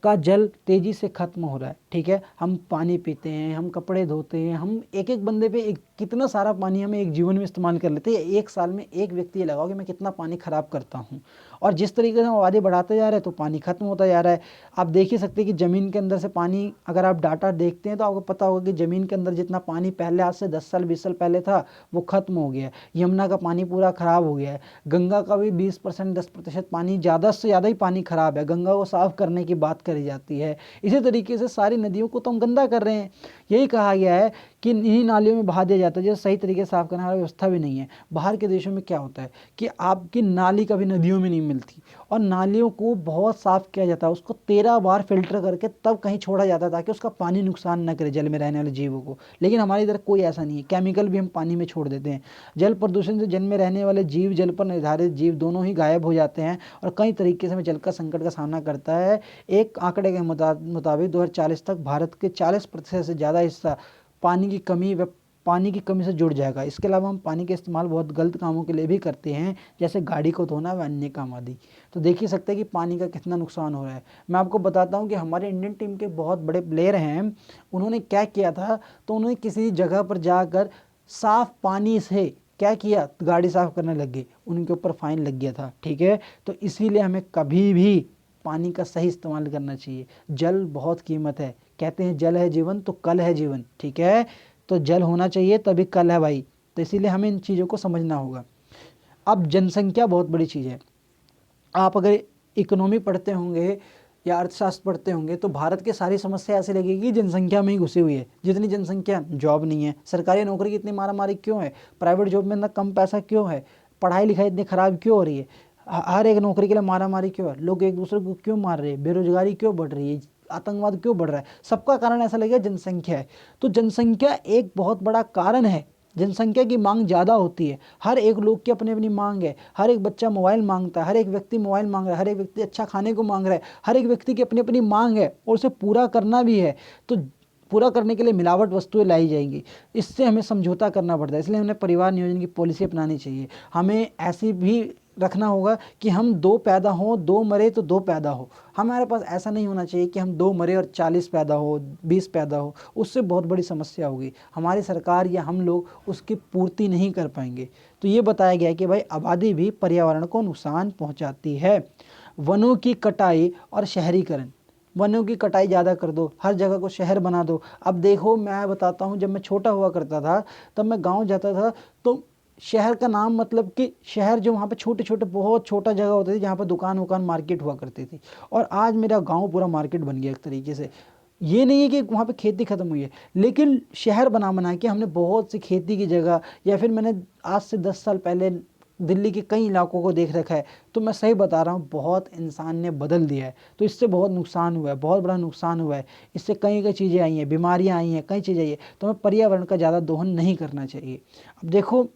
का जल तेजी से खत्म हो रहा है। ठीक है, हम पानी पीते हैं, हम कपड़े धोते हैं, हम एक एक बंदे पे कितना सारा पानी हमें एक जीवन में इस्तेमाल कर लेते हैं। एक साल में एक व्यक्ति ये लगाओ कि मैं कितना पानी खराब करता हूँ। और जिस तरीके से हम आबादी बढ़ाते जा रहे हैं तो पानी खत्म होता जा रहा है। आप देख ही सकते हैं कि ज़मीन के अंदर से पानी, अगर आप डाटा देखते हैं तो आपको पता होगा कि ज़मीन के अंदर जितना पानी पहले आज से 10 साल 20 साल पहले था वो खत्म हो गया है। यमुना का पानी पूरा खराब हो गया है। गंगा का भी 20% 10% पानी, ज़्यादा से ज़्यादा ही पानी खराब है। गंगा को साफ़ करने की बात करी जाती है। इसी तरीके से सारी नदियों को तो हम गंदा कर रहे हैं। यही कहा गया है कि इन्हीं नालियों में बहा दिया जाता है, जो सही तरीके से साफ़ करने वाली व्यवस्था भी नहीं है। बाहर के देशों में क्या होता है कि आपकी नाली कभी नदियों में नहीं मिलती, और नालियों को बहुत साफ़ किया जाता है, उसको 13 बार फिल्टर करके तब कहीं छोड़ा जाता है ताकि उसका पानी नुकसान न करे जल में रहने वाले जीवों को। लेकिन हमारी इधर कोई ऐसा नहीं है, केमिकल भी हम पानी में छोड़ देते हैं। जल प्रदूषण से जल में रहने वाले जीव, जल पर निर्धारित जीव दोनों ही गायब हो जाते हैं और कई तरीके से हमें जल का संकट का सामना करता है। एक आंकड़े के मुताबिक 2040 तक भारत के 40% से ज़्यादा हिस्सा पानी की कमी से जुड़ जाएगा। इसके अलावा हम पानी का इस्तेमाल बहुत गलत कामों के लिए भी करते हैं, जैसे गाड़ी को धोना व अन्य काम आदि। तो देख ही सकते हैं कि पानी का कितना नुकसान हो रहा है। मैं आपको बताता हूं कि हमारे इंडियन टीम के बहुत बड़े प्लेयर हैं, उन्होंने क्या किया था, तो उन्होंने किसी जगह पर जाकर साफ पानी से क्या किया, गाड़ी साफ करने लग गए, उनके ऊपर फाइन लग गया था। ठीक है, तो इसीलिए हमें कभी भी पानी का सही इस्तेमाल करना चाहिए। जल बहुत कीमत है, कहते हैं जल है जीवन तो कल है जीवन। ठीक है, तो जल होना चाहिए तभी कल है भाई। तो इसीलिए हमें इन चीज़ों को समझना होगा। अब जनसंख्या बहुत बड़ी चीज़ है। आप अगर इकोनॉमी पढ़ते होंगे या अर्थशास्त्र पढ़ते होंगे तो भारत की सारी समस्या ऐसे लगेगी जनसंख्या में ही घुसी हुई है। जितनी जनसंख्या, जॉब नहीं है, सरकारी नौकरी की इतनी मारामारी क्यों है, प्राइवेट जॉब में इतना कम पैसा क्यों है, पढ़ाई लिखाई इतनी खराब क्यों हो रही है, हर एक नौकरी के लिए मारामारी क्यों है, लोग एक दूसरे को क्यों मार रहे हैं, बेरोजगारी क्यों बढ़ रही है, आतंकवाद क्यों बढ़ रहा है, सबका कारण ऐसा लगेगा जनसंख्या है। तो जनसंख्या एक बहुत बड़ा कारण है। जनसंख्या की मांग ज़्यादा होती है, हर एक लोग की अपनी अपनी मांग है। हर एक बच्चा मोबाइल मांगता है, हर एक व्यक्ति मोबाइल मांग रहा है, हर एक व्यक्ति अच्छा खाने को मांग रहा है, हर एक व्यक्ति की अपनी अपनी मांग है और उसे पूरा करना भी है। तो पूरा करने के लिए मिलावट वस्तुएं लाई जाएंगी, इससे हमें समझौता करना पड़ता है। इसलिए हमें परिवार नियोजन की पॉलिसी अपनानी चाहिए। हमें ऐसी भी रखना होगा कि हम 2 पैदा हों, 2 मरे तो 2 पैदा हो। हमारे पास ऐसा नहीं होना चाहिए कि हम 2 मरे और 40 पैदा हो, 20 पैदा हो, उससे बहुत बड़ी समस्या होगी। हमारी सरकार या हम लोग उसकी पूर्ति नहीं कर पाएंगे। तो ये बताया गया है कि भाई आबादी भी पर्यावरण को नुकसान पहुंचाती है। वनों की कटाई और शहरीकरण, वनों की कटाई ज़्यादा कर दो, हर जगह को शहर बना दो। अब देखो मैं बताता हूँ, जब मैं छोटा हुआ करता था तब मैं गाँव जाता था तो शहर का नाम मतलब कि शहर जो वहाँ पे छोटे छोटे बहुत छोटा जगह होती थी जहाँ पर दुकान वुकान मार्केट हुआ करती थी, और आज मेरा गांव पूरा मार्केट बन गया एक तरीके से। ये नहीं है कि वहाँ पे खेती खत्म हुई है, लेकिन शहर बना बना के हमने बहुत सी खेती की जगह, या फिर मैंने आज से 10 साल पहले दिल्ली के कई इलाकों को देख रखा है। तो मैं सही बता रहा हूँ, बहुत इंसान ने बदल दिया है। तो इससे बहुत नुकसान हुआ है, बहुत बड़ा नुकसान हुआ है। इससे कई कई चीज़ें आई हैं, बीमारियाँ आई हैं, कई चीज़ें आई हैं। तो हमें पर्यावरण का ज़्यादा दोहन नहीं करना चाहिए। अब देखो,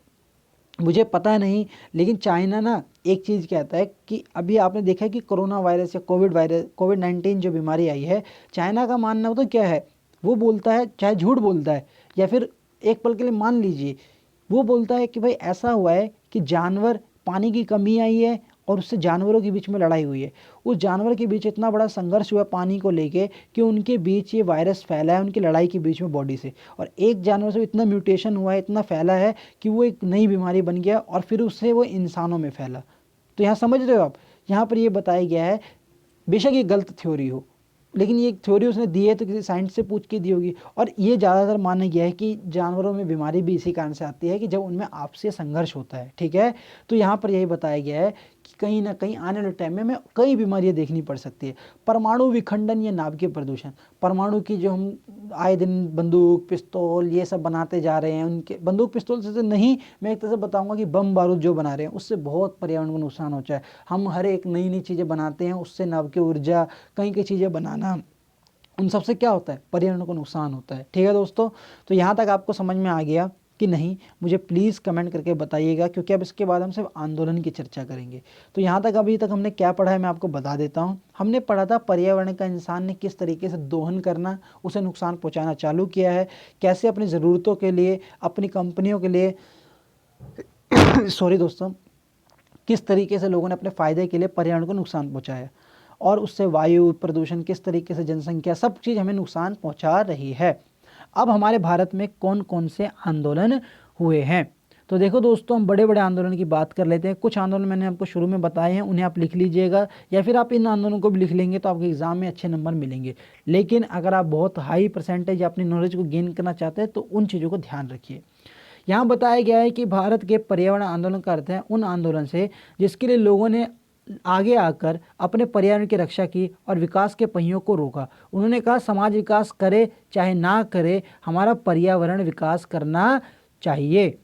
मुझे पता नहीं, लेकिन चाइना ना एक चीज़ कहता है कि अभी आपने देखा है कि कोरोना वायरस या कोविड-19 जो बीमारी आई है, चाइना का मानना हो तो क्या है, वो बोलता है, चाहे झूठ बोलता है या फिर एक पल के लिए मान लीजिए, वो बोलता है कि भाई ऐसा हुआ है कि जानवर, पानी की कमी आई है और उससे जानवरों के बीच में लड़ाई हुई है। उस जानवर के बीच इतना बड़ा संघर्ष हुआ पानी को लेके कि उनके बीच ये वायरस फैला है, उनकी लड़ाई के बीच में बॉडी से, और एक जानवर से इतना म्यूटेशन हुआ है, इतना फैला है कि वो एक नई बीमारी बन गया और फिर उससे वो इंसानों में फैला। तो यहाँ समझ रहे हो आप, यहाँ पर ये बताया गया है, बेशक ये गलत थ्योरी हो, लेकिन ये थ्योरी उसने दी है तो किसी साइंस से पूछ के दी होगी। और ये ज़्यादातर माना गया है कि जानवरों में बीमारी भी इसी कारण से आती है कि जब उनमें आपसी संघर्ष होता है। ठीक है, तो यहाँ पर यही बताया गया है कि कहीं ना कहीं आने वाले टाइम में हमें कई बीमारियाँ देखनी पड़ सकती है। परमाणु विखंडन या नाभिकीय प्रदूषण, परमाणु की जो हम आए दिन बंदूक पिस्तौल ये सब बनाते जा रहे हैं, उनके बंदूक पिस्तौल से तो नहीं, मैं एक तरह से बताऊंगा कि बम बारूद जो बना रहे हैं उससे बहुत पर्यावरण को नुकसान होता है। हम हर एक नई नई चीज़ें बनाते हैं, उससे नाभिकीय ऊर्जा कई कई चीज़ें बनाना, उन सबसे क्या होता है, पर्यावरण को नुकसान होता है। ठीक है दोस्तों, तो यहाँ तक आपको समझ में आ गया कि नहीं, मुझे प्लीज़ कमेंट करके बताइएगा, क्योंकि अब इसके बाद हम सिर्फ आंदोलन की चर्चा करेंगे। तो यहाँ तक अभी तक हमने क्या पढ़ा है मैं आपको बता देता हूँ। हमने पढ़ा था पर्यावरण का इंसान ने किस तरीके से दोहन करना, उसे नुकसान पहुँचाना चालू किया है, कैसे अपनी ज़रूरतों के लिए, अपनी कंपनियों के लिए सॉरी दोस्तों, किस तरीके से लोगों ने अपने फ़ायदे के लिए पर्यावरण को नुकसान पहुँचाया, और उससे वायु प्रदूषण किस तरीके से, जनसंख्या, सब चीज़ हमें नुकसान पहुंचा रही है। अब हमारे भारत में कौन कौन से आंदोलन हुए हैं, तो देखो दोस्तों, हम बड़े बड़े आंदोलन की बात कर लेते हैं। कुछ आंदोलन मैंने आपको शुरू में बताए हैं, उन्हें आप लिख लीजिएगा, या फिर आप इन आंदोलनों को भी लिख लेंगे तो आपके एग्जाम में अच्छे नंबर मिलेंगे। लेकिन अगर आप बहुत हाई परसेंटेज अपनी नॉलेज को गेन करना चाहते हैं तो उन चीज़ों को ध्यान रखिए। यहाँ बताया गया है कि भारत के पर्यावरण आंदोलन का अर्थ है उन आंदोलन से जिसके लिए लोगों ने आगे आकर अपने पर्यावरण की रक्षा की और विकास के पहियों को रोका। उन्होंने कहा समाज विकास करे चाहे ना करे, हमारा पर्यावरण विकास करना चाहिए।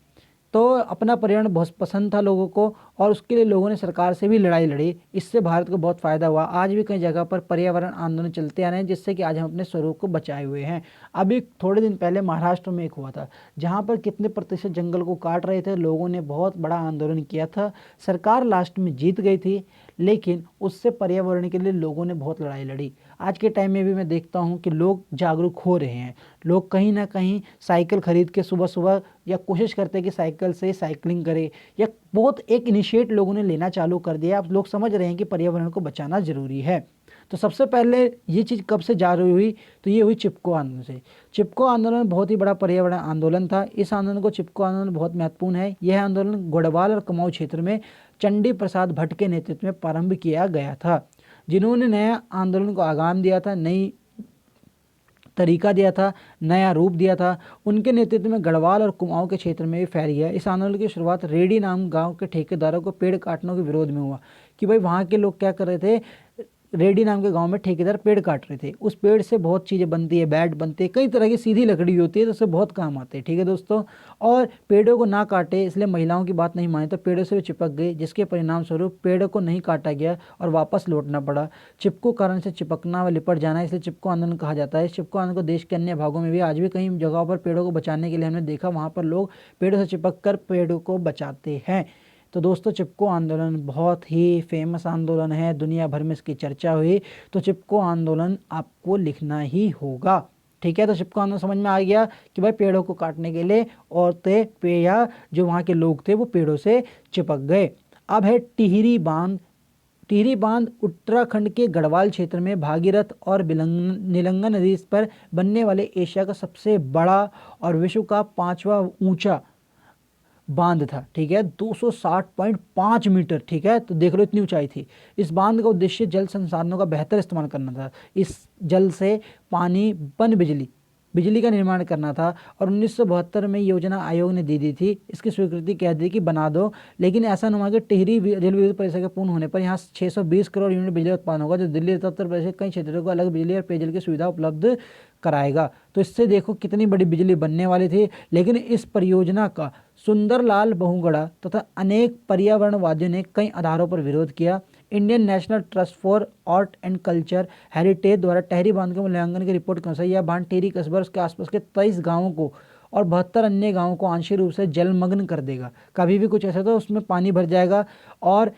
तो अपना पर्यावरण बहुत पसंद था लोगों को, और उसके लिए लोगों ने सरकार से भी लड़ाई लड़ी। इससे भारत को बहुत फ़ायदा हुआ। आज भी कई जगह पर पर्यावरण आंदोलन चलते आ रहे हैं, जिससे कि आज हम अपने स्वरूप को बचाए हुए हैं। अभी थोड़े दिन पहले महाराष्ट्र में एक हुआ था, जहाँ पर कितने प्रतिशत जंगल को काट रहे थे, लोगों ने बहुत बड़ा आंदोलन किया था। सरकार लास्ट में जीत गई थी, लेकिन उससे पर्यावरण के लिए लोगों ने बहुत लड़ाई लड़ी। आज के टाइम में भी मैं देखता हूँ कि लोग जागरूक हो रहे हैं। लोग कहीं ना कहीं साइकिल खरीद के सुबह सुबह, या कोशिश करते हैं कि साइकिल से साइकिलिंग करे, या बहुत एक इनिशिएट लोगों ने लेना चालू कर दिया। अब लोग समझ रहे हैं कि पर्यावरण को बचाना ज़रूरी है। तो सबसे पहले ये चीज़ कब से जारी हुई, तो ये हुई चिपको आंदोलन से। चिपको आंदोलन बहुत ही बड़ा पर्यावरण आंदोलन था। इस आंदोलन को चिपको आंदोलन बहुत महत्वपूर्ण है। यह आंदोलन गढ़वाल और कुमाऊं क्षेत्र में चंडी प्रसाद भट्ट के नेतृत्व में प्रारंभ किया गया था, जिन्होंने नया आंदोलन को आगाम दिया था, नई तरीका दिया था, नया रूप दिया था। उनके नेतृत्व में गढ़वाल और कुमाऊं के क्षेत्र में भी फैल गया। इस आंदोलन की शुरुआत रेडी नाम गांव के ठेकेदारों को पेड़ काटने के विरोध में हुआ कि भाई वहाँ के लोग क्या कर रहे थे, रेडी नाम के गांव में ठेकेदार पेड़ काट रहे थे। उस पेड़ से बहुत चीज़ें बनती है, बैट बनते हैं, कई तरह की सीधी लकड़ी होती है, तो उससे बहुत काम आते हैं। ठीक है दोस्तों, और पेड़ों को ना काटे इसलिए महिलाओं की बात नहीं मानी तो पेड़ों से भी चिपक गए, जिसके परिणाम स्वरूप पेड़ों को नहीं काटा गया और वापस लौटना पड़ा। चिपको कारण से चिपकना व लिपट जाना, इसलिए चिपको आंदोलन कहा जाता है। चिपको आंदोलन को देश के अन्य भागों में भी आज भी कई जगहों पर पेड़ों को बचाने के लिए हमने देखा, वहाँ पर लोग पेड़ों से चिपक कर पेड़ों को बचाते हैं। तो दोस्तों चिपको आंदोलन बहुत ही फेमस आंदोलन है, दुनिया भर में इसकी चर्चा हुई, तो चिपको आंदोलन आपको लिखना ही होगा। ठीक है, तो चिपको आंदोलन समझ में आ गया कि भाई पेड़ों को काटने के लिए औरतें पे या जो वहाँ के लोग थे वो पेड़ों से चिपक गए। अब है टिहरी बांध। टिहरी बांध उत्तराखंड के गढ़वाल क्षेत्र में भागीरथ और नीलंगा नदी पर बनने वाले एशिया का सबसे बड़ा और विश्व का 5वां ऊंचा बांध था। ठीक है, 260.5 मीटर। ठीक है, तो देख लो इतनी ऊंचाई थी। इस बांध का उद्देश्य जल संसाधनों का बेहतर इस्तेमाल करना था। इस जल से पानी, पन बिजली का निर्माण करना था और 1972 में योजना आयोग ने दी थी। इसकी स्वीकृति कह दी कि बना दो, लेकिन ऐसा न हुआ कि टिहरी जल विद्युत परियोजना के पूर्ण होने पर यहाँ 620 करोड़ यूनिट बिजली उत्पादन होगा, जो दिल्ली तथा उत्तर प्रदेश के कई क्षेत्रों को अलग बिजली और पेयजल की सुविधा उपलब्ध कराएगा। तो इससे देखो कितनी बड़ी बिजली बनने वाली थी। लेकिन इस परियोजना का सुंदरलाल बहुगुणा तथा अनेक पर्यावरणवादियों ने कई आधारों पर विरोध किया। Indian national trust for art and culture heritage द्वारा टिहरी बांध के मूल्यांकन की रिपोर्ट के अनुसार यह बांध टिहरी कस्बा और उसके आसपास के 23 गांवों को और 72 अन्य गांवों को आंशिक रूप से जलमग्न कर देगा। कभी भी कुछ ऐसा तो उसमें पानी भर जाएगा और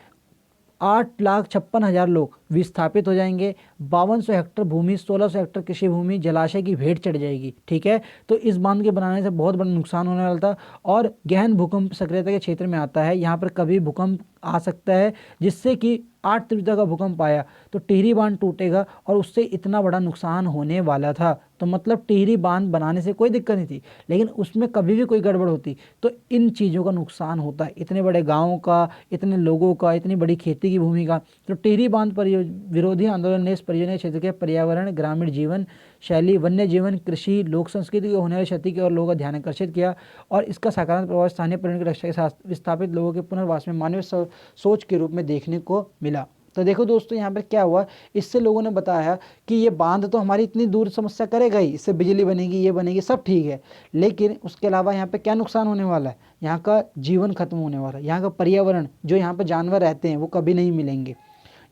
8,56,000 लोग विस्थापित हो जाएंगे। 5200 हेक्टेयर भूमि, 1600 हेक्टेयर कृषि भूमि जलाशय की भेंट चढ़ जाएगी। ठीक है, तो इस बांध के बनाने से बहुत बड़ा नुकसान होने वाला था और गहन भूकंप सक्रियता के क्षेत्र में आता है। यहाँ पर कभी भूकंप आ सकता है, जिससे कि 8 तीव्रता का भूकंप आया तो टिहरी बांध टूटेगा और उससे इतना बड़ा नुकसान होने वाला था। तो मतलब टिहरी बांध बनाने से कोई दिक्कत नहीं थी, लेकिन उसमें कभी भी कोई गड़बड़ होती तो इन चीज़ों का नुकसान होता है, इतने बड़े गाँवों का, इतने लोगों का, इतनी बड़ी खेती की भूमि का। तो टिहरी बांध विरोधी आंदोलन ने इस परियोजना क्षेत्र के पर्यावरण, ग्रामीण जीवन शैली, वन्य जीवन, कृषि, लोक संस्कृति को होने वाली क्षति की ओर लोगों का ध्यान आकर्षित किया और इसका सकारात्मक प्रभाव स्थानीय पर्यावरण की रक्षा के साथ विस्थापित लोगों के पुनर्वास में मानवीय सोच के रूप में देखने को मिला। तो देखो दोस्तों यहाँ पर क्या हुआ, इससे लोगों ने बताया कि ये बांध तो हमारी इतनी दूर समस्या करेगा ही, इससे बिजली बनेगी, ये बनेगी, सब ठीक है, लेकिन उसके अलावा यहाँ पे क्या नुकसान होने वाला है, यहाँ का जीवन खत्म होने वाला है, यहाँ का पर्यावरण, जो यहाँ पर जानवर रहते हैं वो कभी नहीं मिलेंगे,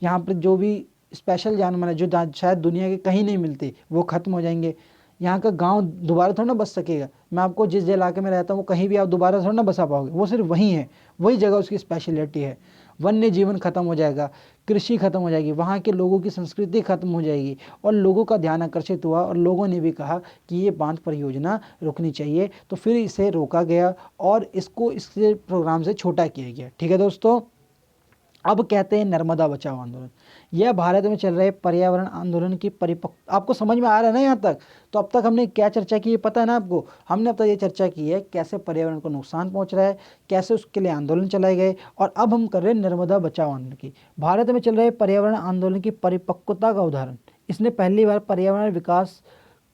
यहाँ पर जो भी स्पेशल जानवर है जो शायद दुनिया के कहीं नहीं मिलते वो खत्म हो जाएंगे। यहाँ का गांव दोबारा थोड़ा ना बस सकेगा। मैं आपको जिस इलाके में रहता हूँ कहीं भी आप दोबारा थोड़ा ना बसा पाओगे, वो सिर्फ वहीं है, वही जगह उसकी स्पेशलिटी है। वन्य जीवन खत्म हो जाएगा, कृषि खत्म हो जाएगी, वहाँ के लोगों की संस्कृति खत्म हो जाएगी और लोगों का ध्यान आकर्षित हुआ और लोगों ने भी कहा कि ये बांध परियोजना रुकनी चाहिए। तो फिर इसे रोका गया और इसको इसके प्रोग्राम से छोटा किया गया। ठीक है दोस्तों, अब कहते हैं नर्मदा बचाओ आंदोलन। यह भारत में चल रहे पर्यावरण आंदोलन की परिपक्व, आपको समझ में आ रहा है ना यहाँ तक? तो अब तक हमने क्या चर्चा की है पता है ना आपको? हमने अब तक ये चर्चा की है कैसे पर्यावरण को नुकसान पहुँच रहा है, कैसे उसके लिए आंदोलन चलाए गए, और अब हम कर रहे हैं नर्मदा बचाओ आंदोलन की। भारत में चल रहे पर्यावरण आंदोलन की परिपक्वता का उदाहरण, इसने पहली बार पर्यावरण विकास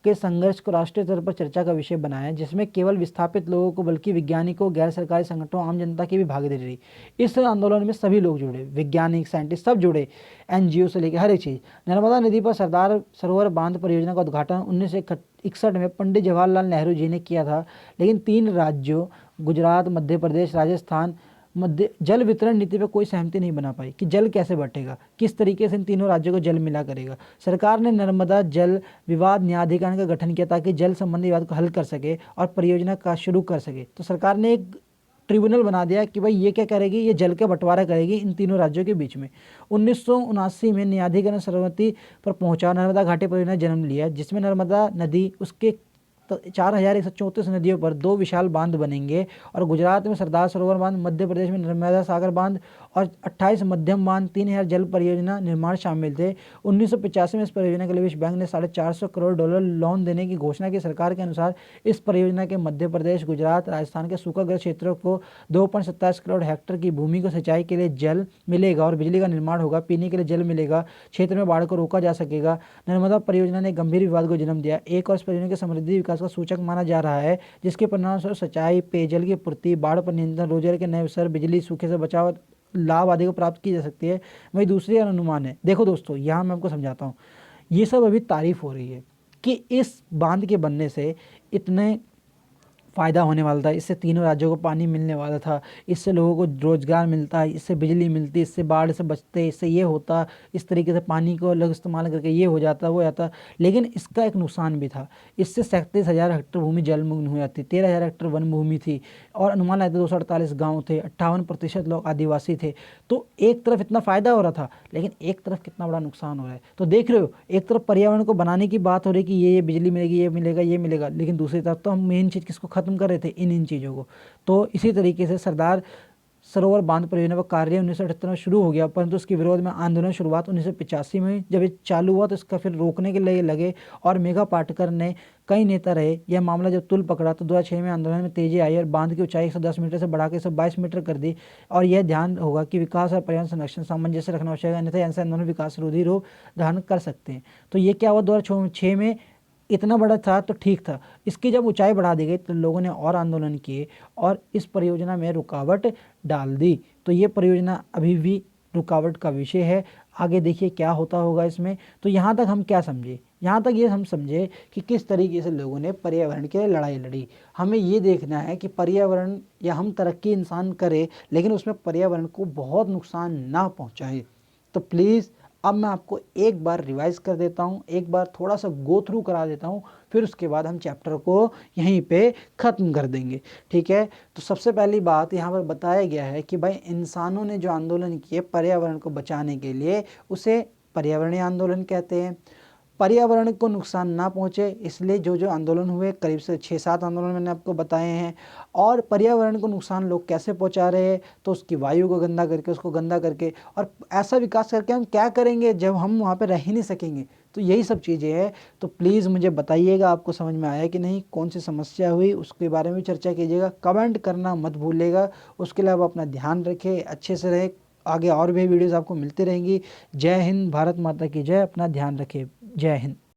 के संघर्ष को राष्ट्रीय स्तर पर चर्चा का विषय बनाया, जिसमें केवल विस्थापित लोगों को बल्कि वैज्ञानिकों, गैर सरकारी संगठनों, आम जनता की भी भागीदारी रही। इस आंदोलन में सभी लोग जुड़े, वैज्ञानिक, साइंटिस्ट सब जुड़े, एनजीओ से लेकर हर एक चीज़। नर्मदा नदी पर सरदार सरोवर बांध परियोजना का उद्घाटन 1961 में पंडित जवाहरलाल नेहरू जी ने किया था, लेकिन 3 राज्यों गुजरात, मध्य प्रदेश, राजस्थान मध्य जल वितरण नीति पर कोई सहमति नहीं बना पाई कि जल कैसे बटेगा, किस तरीके से इन तीनों राज्यों को जल मिला करेगा। सरकार ने नर्मदा जल विवाद न्यायाधिकरण का गठन किया ताकि जल संबंधी विवाद को हल कर सके और परियोजना का शुरू कर सके। तो सरकार ने एक ट्रिब्यूनल बना दिया कि भाई ये क्या करेगी, ये जल का बंटवारा करेगी इन तीनों राज्यों के बीच में। 1979 में न्यायाधिकरण सहमति पर पहुंचा, नर्मदा घाटी परियोजना जन्म लिया, जिसमें नर्मदा नदी, उसके 4134 नदियों पर 2 विशाल बांध बनेंगे और गुजरात में सरदार सरोवर बांध, मध्य प्रदेश में नर्मदा सागर बांध और 28 मध्यम बांध, 3000 जल परियोजना निर्माण शामिल थे। 1985 में इस परियोजना के लिए विश्व बैंक ने $450 करोड़ लोन देने की घोषणा की। सरकार के अनुसार इस परियोजना के मध्य प्रदेश, गुजरात, राजस्थान के सूखाग्रस्त क्षेत्रों को 2.27 करोड़ हेक्टेयर की भूमि को सिंचाई के लिए जल मिलेगा और बिजली का निर्माण होगा। पीने के लिए जल मिलेगा, क्षेत्र में बाढ़ को रोका जा सकेगा। नर्मदा परियोजना ने गंभीर विवाद को जन्म दिया। एक और इस परियोजना के समृद्धि विकास का सूचक माना जा रहा है, जिसके परिणामस्वरूप सिंचाई, पेयजल की पूर्ति, बाढ़ पर नियंत्रण, रोजगार के नए अवसर, बिजली, सूखे से बचाव, लाभ आदि को प्राप्त की जा सकती है। वही दूसरी अनुमान है। देखो दोस्तों, यहाँ मैं आपको समझाता हूँ। ये सब अभी तारीफ हो रही है कि इस बांध के बनने से इतने फ़ायदा होने वाला था, इससे तीनों राज्यों को पानी मिलने वाला था, इससे लोगों को रोज़गार मिलता है, इससे बिजली मिलती, इससे बाढ़ से बचते, इससे ये होता, इस तरीके से पानी को अलग इस्तेमाल करके ये हो जाता, वो जाता। लेकिन इसका एक नुकसान भी था। इससे 37,000 हेक्टेयर भूमि जलमग्न हो जाती, 13,000 हेक्टेयर वन भूमि थी और अनुमान लगाए 248 गाँव थे, 58% लोग आदिवासी थे। तो एक तरफ इतना फ़ायदा हो रहा था, लेकिन एक तरफ कितना बड़ा नुकसान हो रहा है। तो देख रहे हो, एक तरफ पर्यावरण को बनाने की बात हो रही कि ये बिजली मिलेगी, ये मिलेगा, ये मिलेगा, लेकिन दूसरी तरफ तो हम मेन चीज़ किसको खत्म कर रहे थे, इन चीज़ों को। तो इसी तरीके से सरदार सरोवर बांध परियोजना का कार्य 1978 में शुरू हो गया, परंतु उसके विरोध में आंदोलन शुरुआत 1985 में जब ये चालू हुआ तो इसका फिर रोकने के लिए लगे और मेघा पाटकर ने कई नेता रहे। यह मामला जब तुल पकड़ा तो 2006 में आंदोलन में तेजी आई और बांध की ऊंचाई 110 मीटर से बढ़ाकर 122 मीटर कर दी। और यह ध्यान होगा कि विकास और पर्यावरण संरक्षण सामंजस्य रखना आवश्यक है, अन्यथा ऐसे आंदोलन विकास विरोधी रूप धारण कर सकते हैं। तो ये क्या हुआ, 2006 में इतना बड़ा था तो ठीक था। इसकी जब ऊंचाई बढ़ा दी गई तो लोगों ने और आंदोलन किए और इस परियोजना में रुकावट डाल दी। तो ये परियोजना अभी भी रुकावट का विषय है। आगे देखिए क्या होता होगा इसमें। तो यहाँ तक हम क्या समझे, यहाँ तक ये हम समझे कि किस तरीके से लोगों ने पर्यावरण के लिए लड़ाई लड़ी। हमें ये देखना है कि पर्यावरण या हम तरक्की इंसान करे, लेकिन उसमें पर्यावरण को बहुत नुकसान ना पहुँचाए। तो प्लीज़ अब मैं आपको एक बार रिवाइज कर देता हूँ, एक बार थोड़ा सा गो थ्रू करा देता हूँ, फिर उसके बाद हम चैप्टर को यहीं पे ख़त्म कर देंगे। ठीक है। तो सबसे पहली बात यहाँ पर बताया गया है कि भाई इंसानों ने जो आंदोलन किए पर्यावरण को बचाने के लिए, उसे पर्यावरणीय आंदोलन कहते हैं। पर्यावरण को नुकसान ना पहुँचे इसलिए जो जो आंदोलन हुए, करीब से 6-7 आंदोलन मैंने आपको बताए हैं। और पर्यावरण को नुकसान लोग कैसे पहुँचा रहे हैं, तो उसकी वायु को गंदा करके, उसको गंदा करके, और ऐसा विकास करके हम क्या करेंगे जब हम वहाँ पे रह ही नहीं सकेंगे। तो यही सब चीज़ें हैं। तो प्लीज़ मुझे बताइएगा आपको समझ में आया कि नहीं, कौन सी समस्या हुई उसके बारे में चर्चा कीजिएगा, कमेंट करना मत भूलिएगा। उसके अलावा अपना ध्यान रखें, अच्छे से रहे। आगे और भी वीडियोज़ आपको मिलती रहेंगी। जय हिंद, भारत माता की जय। अपना ध्यान रखें। जय हिंद।